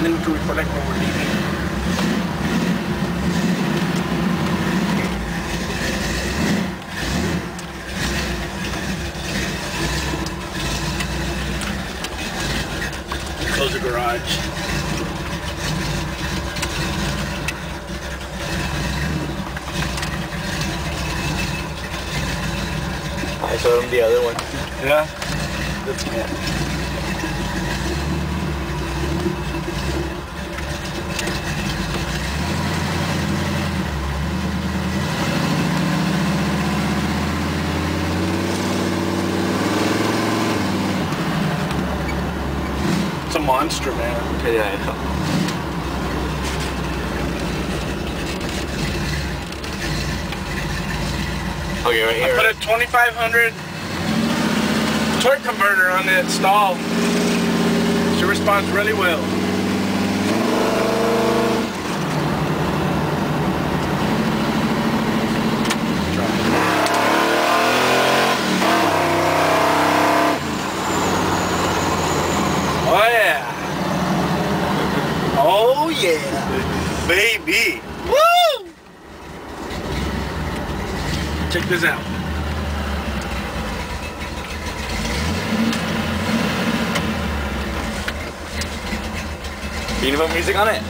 and then we can record like when we're leaving. Close the garage. I showed him the other one. Yeah? That's cool. It's a monster, man. Yeah, I know. Okay, right here. I put a 2500 torque converter on that stall. She responds really well. Oh yeah. Oh yeah. Baby. Woo! Check this out. You need to put music on it?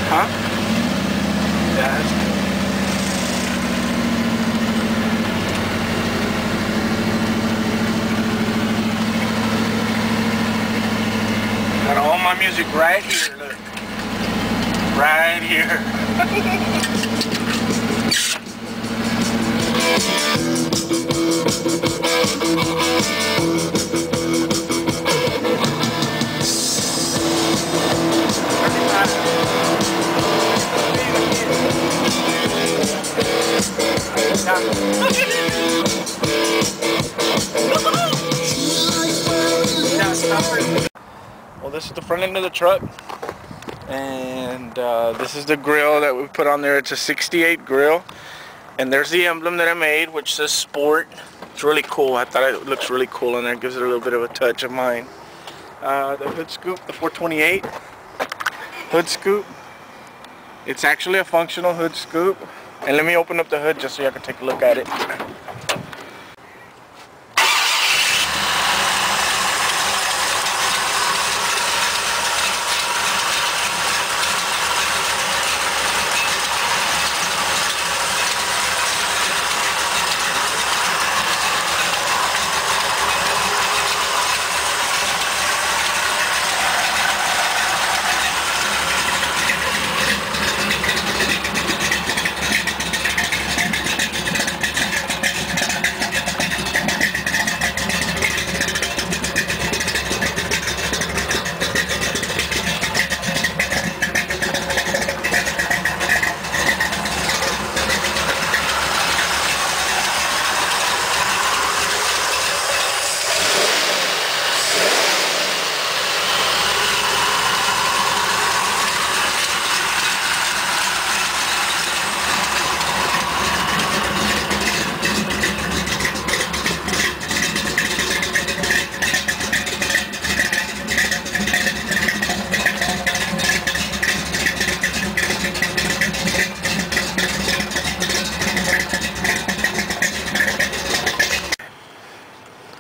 Huh? Yeah, that's cool. Got all my music right here, look. Right here. Well, this is the front end of the truck, and this is the grill that we put on there. It's a 68 grill, and there's the emblem that I made, which says Sport. It's really cool. I thought it looks really cool on there. It gives it a little bit of a touch of mine. The hood scoop, the 428 hood scoop. It's actually a functional hood scoop. And let me open up the hood just so y'all can take a look at it.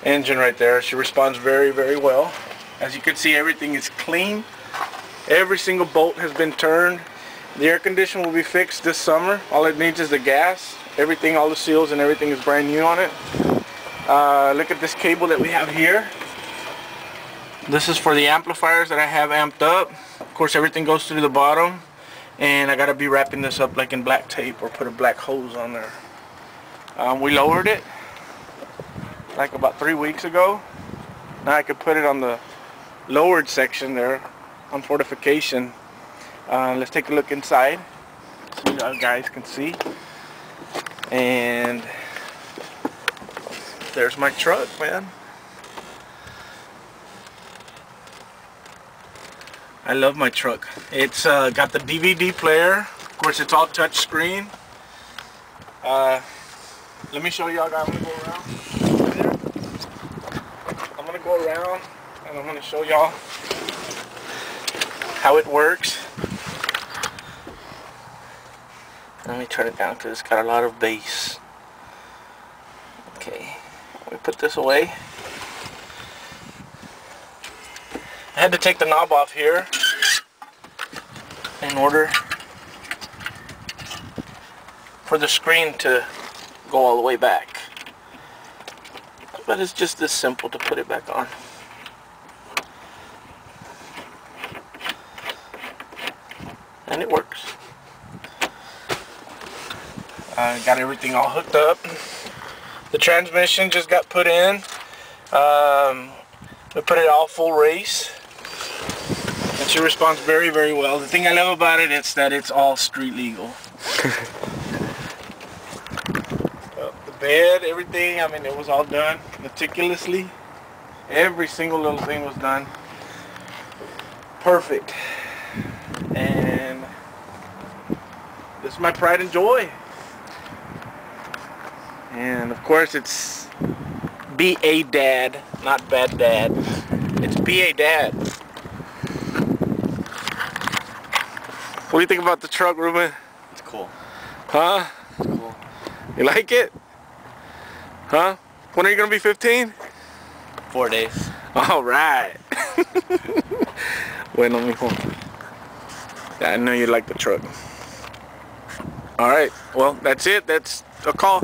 Engine right there. She responds very, very well. As you can see, everything is clean. Every single bolt has been turned. The air conditioner will be fixed this summer. All it needs is the gas. Everything, all the seals and everything is brand new on it. Look at this cable that we have here. This is for the amplifiers that I have amped up. Of course, everything goes through the bottom, and I gotta be wrapping this up like in black tape or put a black hose on there. We lowered it like about 3 weeks ago. Now I could put it on the lowered section there on fortification. Let's take a look inside so you guys can see. And there's my truck, man. I love my truck. It's got the DVD player. Of course, it's all touch screen. Let me show y'all guys. I'm gonna go around. I'm gonna go around and I'm gonna show y'all how it works. Let me turn it down because it's got a lot of bass. Okay, we put this away. I had to take the knob off here in order for the screen to go all the way back. But it's just this simple to put it back on. And it works. I got everything all hooked up. The transmission just got put in. We put it all full race. And she responds very, very well. The thing I love about it is that it's all street legal. The bed, everything, I mean, it was all done meticulously. Every single little thing was done perfect. And this is my pride and joy. And of course it's B.A. Dad, not Bad Dad. It's B.A. Dad. What do you think about the truck, Ruben? It's cool. Huh? It's cool. You like it? Huh? When are you gonna be 15? 4 days. All right. Bueno, mijo. Yeah, I know you like the truck. All right. Well, that's it. That's a call.